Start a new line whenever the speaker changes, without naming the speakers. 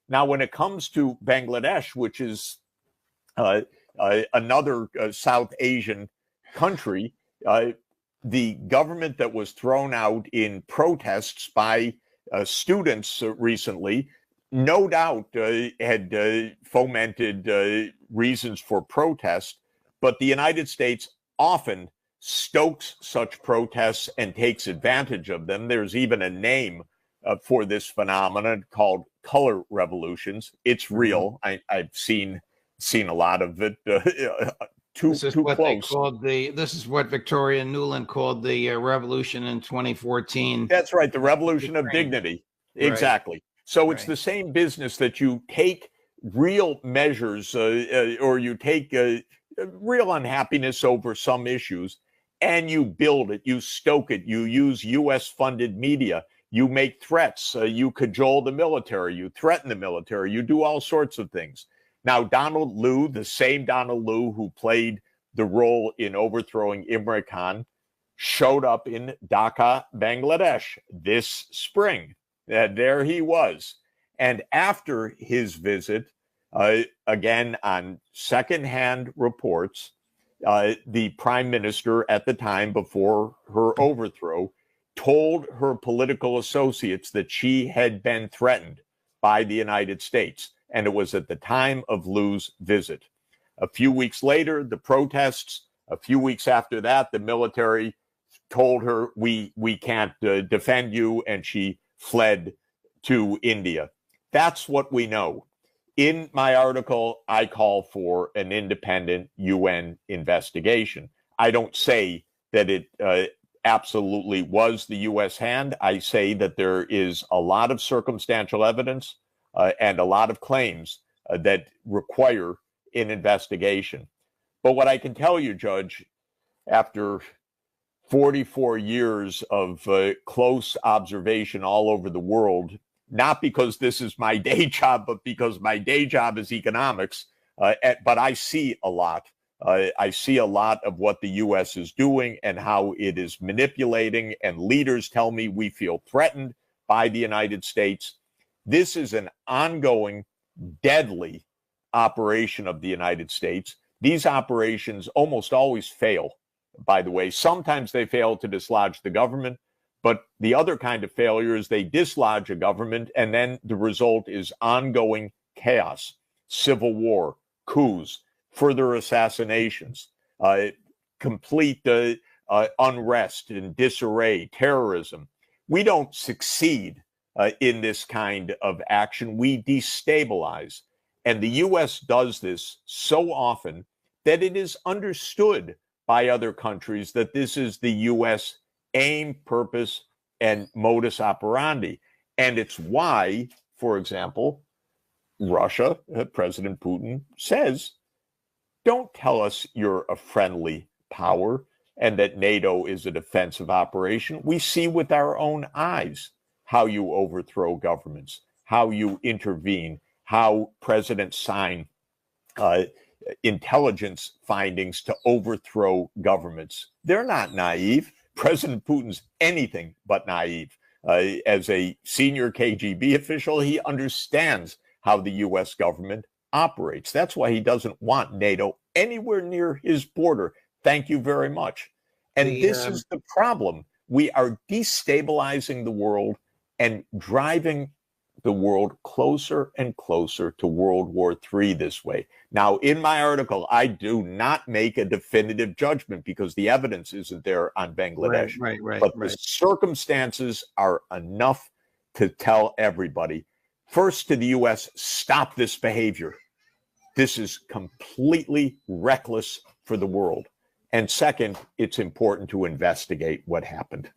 Now, when it comes to Bangladesh, which is another South Asian country, the government that was thrown out in protests by students recently, no doubt had fomented reasons for protest, but the United States often stokes such protests and takes advantage of them. There's even a name for this phenomenon called color revolutions. It's real. I've seen a lot of it. This
is what Victoria Nuland called the revolution in 2014.
That's right, the revolution of dignity. Exactly. Right. So it's the same business that you take real measures or you take real unhappiness over some issues and you build it, you stoke it, you use U.S. funded media, you make threats, you cajole the military, you threaten the military, you do all sorts of things. Now, Donald Liu, the same Donald Liu who played the role in overthrowing Imran Khan, showed up in Dhaka, Bangladesh this spring. There he was. And after his visit, again, on secondhand reports, the prime minister at the time before her overthrow told her political associates that she had been threatened by the United States. And it was at the time of Liu's visit. A few weeks later, the protests. A few weeks after that, the military told her, we can't defend you, and she fled to India. That's what we know. In my article, I call for an independent UN investigation. I don't say that it absolutely was the U.S. hand. I say that there is a lot of circumstantial evidence and a lot of claims that require an investigation. But what I can tell you, Judge, after 44 years of close observation all over the world, not because this is my day job, but because my day job is economics, but I see a lot. I see a lot of what the U.S. is doing and how it is manipulating, and leaders tell me we feel threatened by the United States. This is an ongoing, deadly operation of the United States. These operations almost always fail, by the way. Sometimes they fail to dislodge the government, but the other kind of failure is they dislodge a government, and then the result is ongoing chaos, civil war, coups, further assassinations, complete unrest and disarray, terrorism. We don't succeed in this kind of action. We destabilize. And the U.S. does this so often that it is understood by other countries that this is the U.S. aim, purpose, and modus operandi. And it's why, for example, Russia, President Putin says, don't tell us you're a friendly power and that NATO is a defensive operation. We see with our own eyes how you overthrow governments, how you intervene, how presidents sign intelligence findings to overthrow governments. They're not naive. President Putin's anything but naive. As a senior KGB official, he understands how the U.S. government operates. That's why he doesn't want NATO anywhere near his border. Thank you very much. And this is the problem. We are destabilizing the world and driving the world closer and closer to World War III this way. Now, in my article, I do not make a definitive judgment because the evidence isn't there on Bangladesh. But the circumstances are enough to tell everybody. First, to the U.S., stop this behavior. This is completely reckless for the world. And second, it's important to investigate what happened.